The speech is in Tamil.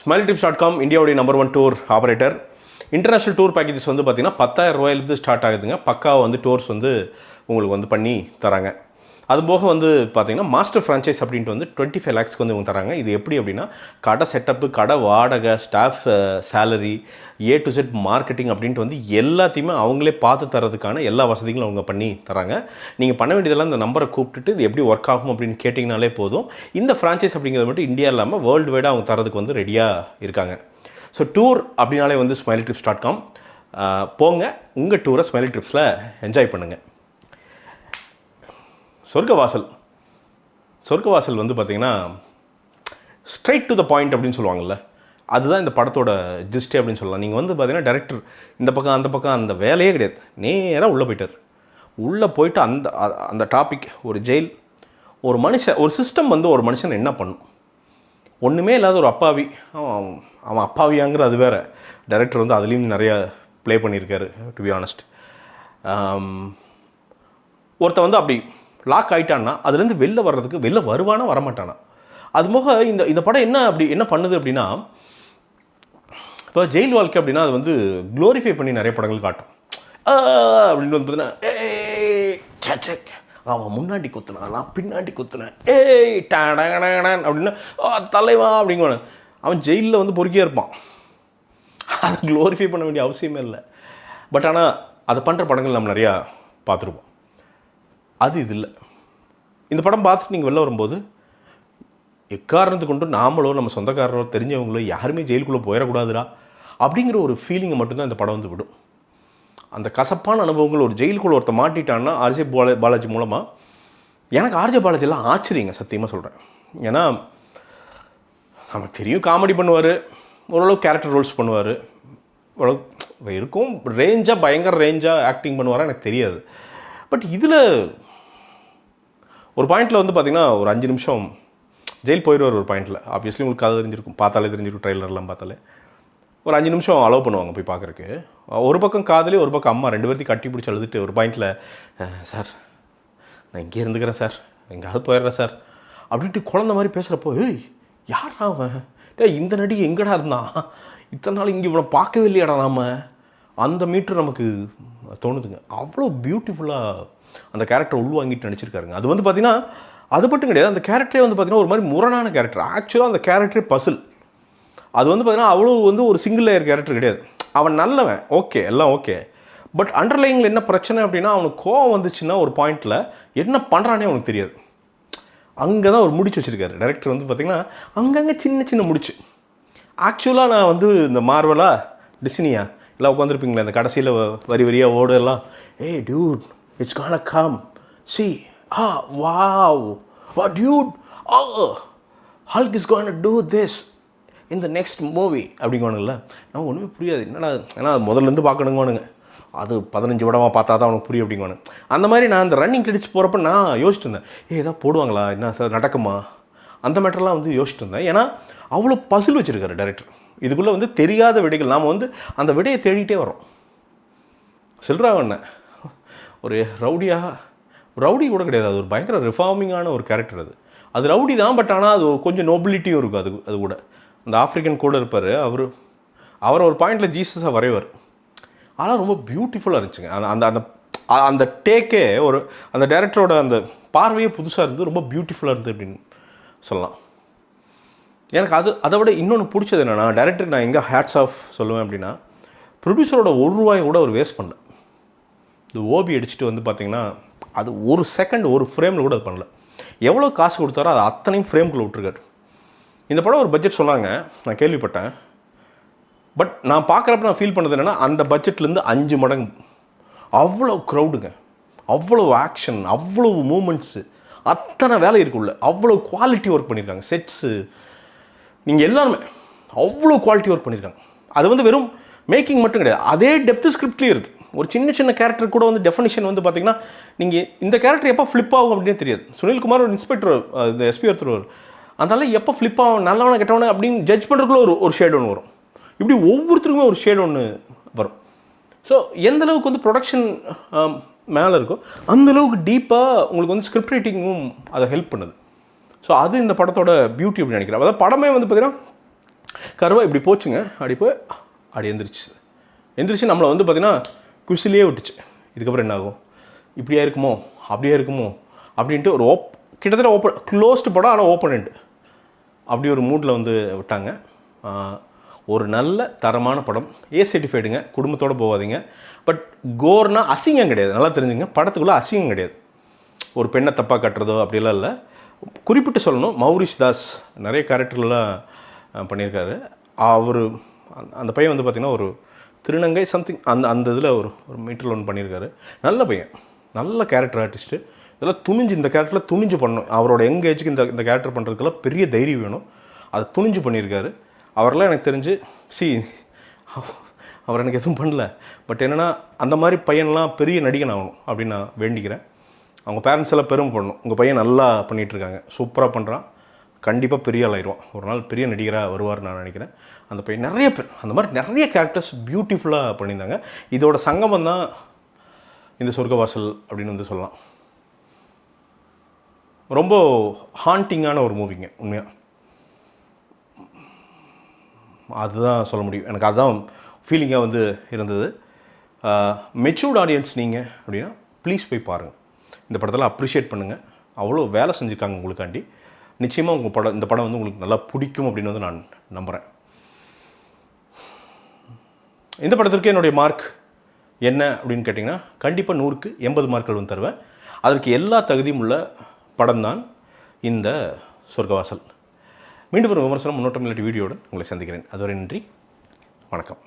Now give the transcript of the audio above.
SmileTrips.com இந்தியாவுடைய number 1 tour operator. International tour packages வந்து பார்த்திங்கன்னா 10,000 ஸ்டார்ட் ஆகுதுங்க. பக்காவாக வந்து டூர்ஸ் வந்து உங்களுக்கு வந்து பண்ணி தராங்க. அதுபோக வந்து பார்த்திங்கன்னா மாஸ்டர் ஃப்ரான்ச்சைஸ் அப்படின்ட்டு வந்து 25 lakhsக்கு வந்து இவங்க தராங்க. இது எப்படி அப்படின்னா கடை செட்டப்பு, கடை வாடகை, staff salary, A to Z marketing அப்படின்ட்டு வந்து எல்லாத்தையுமே அவங்களே பார்த்து தரதுக்கான எல்லா வசதிகளும் அவங்க பண்ணி தராங்க. நீங்கள் பண்ண வேண்டியதெல்லாம் இந்த நம்பரை கூப்பிட்டுட்டு இது எப்படி ஒர்க் ஆகும் அப்படின்னு கேட்டிங்கனாலே போதும். இந்த ஃப்ரான்ச்சைஸ் அப்படிங்கிறது மட்டும் இந்தியா இல்லாமல் வேர்ல்டு வைடாக அவங்க தரதுக்கு வந்து ரெடியாக இருக்காங்க. ஸோ டூர் அப்படின்னாலே வந்து SmileTrips.com போங்க, உங்கள் டூரை SmileTrips என்ஜாய் பண்ணுங்கள். சொர்க்கவாசல் வந்து பார்த்திங்கன்னா ஸ்ட்ரைட் டு த பாயிண்ட் அப்படின்னு சொல்லுவாங்கள்ல, அதுதான் இந்த படத்தோட ஜிஸ்டே அப்படின்னு சொல்லலாம். நீங்கள் வந்து பார்த்திங்கன்னா டைரக்டர் இந்த பக்கம் அந்த பக்கம் அந்த வேலையே கிடையாது, நேராக உள்ளே போயிட்டார். உள்ளே போயிட்டு அந்த டாபிக் ஒரு ஜெயில், ஒரு மனுஷன், ஒரு சிஸ்டம் வந்து ஒரு மனுஷன் என்ன பண்ணும், ஒன்றுமே இல்லாத ஒரு அப்பாவி, அவன் அப்பாவியாங்கிற அது வேறு. டைரக்டர் வந்து அதுலேயும் நிறையா ப்ளே பண்ணியிருக்காரு டு பி ஆனஸ்ட். ஒருத்தன் வந்து அப்படி லாக் ஆகிட்டான்னா அதுலேருந்து வெளில வருவானா வரமாட்டானா. அது போக இந்த படம் என்ன பண்ணுது அப்படின்னா, இப்போ ஜெயில் வாழ்க்கை அப்படின்னா அது வந்து க்ளோரிஃபை பண்ணி நிறைய படங்கள் காட்டும். அப்படின்னு வந்து பார்த்தீங்கன்னா அவன் முன்னாடி குத்துனான், நான் பின்னாடி குத்துனேன், டேன் அப்படின்னா தலைவா அப்படிங்குவானு. அவன் ஜெயிலில் வந்து பொறுக்கியாக இருப்பான். அதை க்ளோரிஃபை பண்ண வேண்டிய அவசியமே இல்லை. பட் ஆனால் அதை பண்ணுற படங்கள் நம்ம நிறையா பார்த்துருப்போம். அது இது இல்லை. இந்த படம் பார்த்துட்டு நீங்கள் வெளில வரும்போது எக்காரணத்து கொண்டு நாமளோ நம்ம சொந்தக்காரரோ தெரிஞ்சவங்களோ யாருமே ஜெயிலுக்குள்ளே போயிடக்கூடாதுடா அப்படிங்கிற ஒரு ஃபீலிங்கை மட்டும்தான் இந்த படம் வந்து விடும். அந்த கசப்பான அனுபவங்கள், ஒரு ஜெயிலுக்குள்ளே ஒருத்த மாட்டிட்டான்னா RJ பாலாஜி மூலமாக எனக்கு RJ பாலாஜிலாம் ஆச்சரியங்க, சத்தியமாக சொல்கிறேன். ஏன்னா நமக்கு தெரியும் காமெடி பண்ணுவார், ஓரளவு கேரக்டர் ரோல்ஸ் பண்ணுவார், ஓரளவு இருக்கும், பயங்கர ரேஞ்சாக ஆக்டிங் பண்ணுவாரா எனக்கு தெரியாது. பட் இதில் ஒரு பாயிண்டில் வந்து பார்த்திங்கன்னா ஒரு 5 நிமிஷம் ஜெயில் போயிடுவார். ஒரு பாயிண்டில் ஆப்வியஸ்லி உங்களுக்கு கதை தெரிஞ்சிருக்கும், பார்த்தாலே தெரிஞ்சிருக்கும், ட்ரெய்லர்லாம் பார்த்தாலே ஒரு 5 நிமிஷம் அலோவ் பண்ணுவாங்க போய் பார்க்குறக்கு. ஒரு பக்கம் காதலி, ஒரு பக்கம் அம்மா, 2 பேர்த்தையும் கட்டி பிடிச்சி அழுதுட்டு ஒரு பாயிண்டில் சார் நான் இங்கே இருந்துக்கிறேன் சார், எங்கேயாவது போயிடுறேன் சார் அப்படின்ட்டு குழந்த மாதிரி பேசுகிறப்போ, யார் அவன், இந்த நடி எங்கடா இருந்தான், இத்தனை நாள் இங்கே இவ்வளோ பார்க்கவே இல்லையாடா நாம், அந்த மீட்ரு நமக்கு தோணுதுங்க. அவ்வளோ பியூட்டிஃபுல்லாக அந்த கேரக்டர் உள்வாங்கிட்டு நடிச்சிருக்காருங்க. அது வந்து பார்த்திங்கன்னா அது மட்டும் கிடையாது, அந்த கேரக்டரே வந்து பார்த்திங்கன்னா ஒரு மாதிரி முரணான கேரக்டர். ஆக்சுவலாக அந்த கேரக்டரே பசில். அது வந்து பார்த்திங்கன்னா அவ்வளோ வந்து ஒரு சிங்கிள் லேயர் கேரக்டர் கிடையாது. அவன் நல்லவன், ஓகே, எல்லாம் ஓகே. பட் அண்டர்லைனில் என்ன பிரச்சனை அப்படின்னா அவனுக்கு கோவம் வந்துச்சுன்னா ஒரு பாயிண்டில் என்ன பண்ணுறானே அவனுக்கு தெரியாது. அங்கே தான் ஒரு முடிச்சு வச்சுருக்காரு டைரக்டர் வந்து பார்த்திங்கன்னா, அங்கங்கே சின்ன முடிச்சு. ஆக்சுவலாக நான் வந்து இந்த மார்வலா டிஸ்னியா எல்லாம் உட்காந்துருப்பீங்களே, அந்த கடைசியில் வரியாக ஓடெல்லாம், dude it's gonna come see wow what dude Hulk is gonna do this in the next movie அப்படிங்குவானுங்கள. நம்ம ஒன்றுமே புரியாது, என்னடா, ஏன்னா முதல்லேருந்து பார்க்கணுங்குவானுங்க, அது 15 படமாக பார்த்தா தான் அவனுக்கு புரியும் அப்படிங்குவானு. அந்த மாதிரி நான் அந்த ரன்னிங் கிரெடிட்ஸ் போகிறப்ப நான் யோசிச்சுட்டு இருந்தேன், ஏதாவது போடுவாங்களா, என்ன சார் நடக்குமா, அந்த மேட்டர்லாம் வந்து யோசிச்சுட்டு இருந்தேன். ஏன்னா அவ்வளோ பசில் வச்சுருக்காரு டைரக்டர். இதுக்குள்ளே வந்து தெரியாத விடைகள், நாம் வந்து அந்த விடையை தேடிகிட்டே வரோம். செல்றாவண்ண ஒரு ரவுடி கூட கிடையாது, அது ஒரு பயங்கர ரிஃபார்மிங்கான ஒரு கேரக்டர். அது ரவுடி தான், பட் ஆனால் அது கொஞ்சம் நோபிலிட்டியும் இருக்கும். அது கூட அந்த ஆஃப்ரிக்கன் கூட இருப்பார், அவர் ஒரு பாயிண்டில் ஜீசஸாக வரைவார். ஆனால் ரொம்ப பியூட்டிஃபுல்லாக இருந்துச்சுங்க. அந்த அந்த அந்த டேக்கே ஒரு அந்த டைரக்டரோட அந்த பார்வையே புதுசாக இருந்தது, ரொம்ப பியூட்டிஃபுல்லாக இருந்தது அப்படின்னு சொல்லலாம். எனக்கு அதை விட இன்னொன்று பிடிச்சது என்னென்னா, டைரக்டருக்கு நான் எங்கே ஹேட்ஸ் ஆஃப் சொல்லுவேன் அப்படின்னா, ப்ரொடியூசரோட ₹1 கூட அவர் வேஸ்ட் பண்ணல. இந்த ஓபி அடிச்சுட்டு வந்து பார்த்திங்கன்னா அது ஒரு செகண்ட் ஒரு ஃப்ரேமில் கூட அது பண்ணல. எவ்வளோ காசு கொடுத்தாரோ அது அத்தனையும் ஃப்ரேம்குள்ளே விட்டுருக்காரு. இந்த படம் ஒரு பட்ஜெட் சொன்னாங்க, நான் கேள்விப்பட்டேன். பட் நான் பார்க்குறப்ப நான் ஃபீல் பண்ணது என்னென்னா, அந்த பட்ஜெட்லேருந்து 5 மடங்கு. அவ்வளோ க்ரௌடுங்க, அவ்வளோ ஆக்ஷன், அவ்வளோ மூமெண்ட்ஸு, அத்தனை வேலை இருக்குள்ள, அவ்வளோ குவாலிட்டி ஒர்க் பண்ணியிருக்காங்க. செட்ஸு, நீங்கள் எல்லாருமே அவ்வளோ குவாலிட்டி ஒர்க் பண்ணியிருக்காங்க. அது வந்து வெறும் மேக்கிங் மட்டும் கிடையாது, அதே டெப்த்து ஸ்கிரிப்ட்லேயும் இருக்குது. ஒரு சின்ன கேரக்டர் கூட வந்து டெஃபினிஷன் வந்து பார்த்திங்கன்னா, நீங்கள் இந்த கேரக்டர் எப்போ ஃப்ளிப் ஆகும் அப்படின்னு தெரியாது. சுனில்குமார் ஒரு இன்ஸ்பெக்டர், இந்த SP ஒருத்தர், அதனால எப்போ ஃப்ளிப் ஆகும், நல்லவனை கெட்டவனை அப்படின்னு ஜட்ஜ் பண்ணுறதுக்குள்ள ஒரு ஷேட் ஒன்று வரும். இப்படி ஒவ்வொருத்தருக்குமே ஒரு ஷேட் ஒன்று வரும். ஸோ எந்தளவுக்கு வந்து ப்ரொடக்ஷன் மேலே இருக்கோ அந்தளவுக்கு டீப்பாக உங்களுக்கு வந்து ஸ்கிரிப்ட் ரைட்டிங்கும் அதை ஹெல்ப் பண்ணுது. ஸோ அது இந்த படத்தோட பியூட்டி அப்படின்னு நினைக்கிறேன். அதாவது படமே வந்து பார்த்திங்கன்னா கருவா இப்படி போச்சுங்க. அப்படி போய் அப்படி எந்திரிச்சு நம்மளை வந்து பார்த்திங்கன்னா குசிலே விட்டுச்சு. இதுக்கப்புறம் என்ன ஆகும், இப்படியா இருக்குமோ அப்படியே இருக்குமோ அப்படின்ட்டு ஒரு கிட்டத்தட்ட க்ளோஸ்டு படம், ஆனால் ஓப்பனண்ட் அப்படி ஒரு மூடில் வந்து விட்டாங்க. ஒரு நல்ல தரமான படம், சர்டிஃபைடுங்க, குடும்பத்தோடு போகாதீங்க. பட் கோர்னால் அசிங்கம் கிடையாது, நல்லா தெரிஞ்சுங்க. படத்துக்குள்ளே அசிங்கம் கிடையாது, ஒரு பெண்ணை தப்பாக கட்டுறதோ அப்படிலாம் இல்லை. குறிப்பிட்டு சொல்லணும், மௌரிஷ் தாஸ் நிறைய கேரக்டர்லாம் பண்ணியிருக்காரு. அவர் அந்த பையன் வந்து பார்த்திங்கன்னா ஒரு திருநங்கை சம்திங் அந்த இதில் ஒரு மீட்டரில் ஒன்று பண்ணியிருக்காரு. நல்ல பையன், நல்ல கேரக்டர் ஆர்டிஸ்ட்டு. இதெல்லாம் துணிஞ்சு இந்த கேரக்டரில் துணிஞ்சு பண்ணணும். அவரோட யங் ஏஜுக்கு இந்த கேரக்டர் பண்ணுறதுக்கெல்லாம் பெரிய தைரியம் வேணும். அதை துணிஞ்சு பண்ணியிருக்காரு. அவரெல்லாம் எனக்கு தெரிஞ்சு அவர் எனக்கு எதுவும் பண்ணல. பட் என்னென்னா அந்த மாதிரி பையன்லாம் பெரிய நடிகன் ஆகணும் அப்படின்னு நான் வேண்டிக்கிறேன். அவங்க பேரண்ட்ஸ் எல்லாம் பெருமை பண்ணணும். உங்கள் பையன் நல்லா பண்ணிகிட்ருக்காங்க, சூப்பராக பண்ணுறான், கண்டிப்பாக பெரிய ஆள் ஆயிடுவான், ஒரு நாள் பெரிய நடிகராக வருவார் நான் நினைக்கிறேன். அந்த பையன் நிறைய பேர் அந்த மாதிரி நிறைய கேரக்டர்ஸ் பியூட்டிஃபுல்லாக பண்ணியிருந்தாங்க. இதோட சங்கமம் தான் இந்த சொர்க்கவாசல் அப்படின்னு வந்து சொல்லலாம். ரொம்ப ஹாண்டிங்கான ஒரு மூவிங்க உண்மையாக, அதுதான் சொல்ல முடியும். எனக்கு அதுதான் ஃபீலிங்காக வந்து இருந்தது. மெச்சூர்ட் ஆடியன்ஸ் நீங்கள் அப்படின்னா ப்ளீஸ் போய் பாருங்கள். இந்த படத்தில் அப்ரிஷியேட் பண்ணுங்கள். அவ்வளோ வேலை செஞ்சுருக்காங்க உங்களுக்காண்டி. நிச்சயமாக இந்த படம் வந்து உங்களுக்கு நல்லா பிடிக்கும் அப்படின்னு வந்து நான் நம்புகிறேன். இந்த படத்திற்கு என்னுடைய மார்க் என்ன அப்படின்னு கேட்டிங்கன்னா, கண்டிப்பாக 100க்கு 80 மார்க்குகள் வந்து தருவேன். அதற்கு எல்லா தகுதியும் உள்ள படம் தான் இந்த சொர்க்கவாசல். மீண்டும் ஒரு விமர்சனம், முன்னோட்டம் இல்லாட்டி வீடியோவுடன் உங்களை சந்திக்கிறேன். அதுவரை நன்றி, வணக்கம்.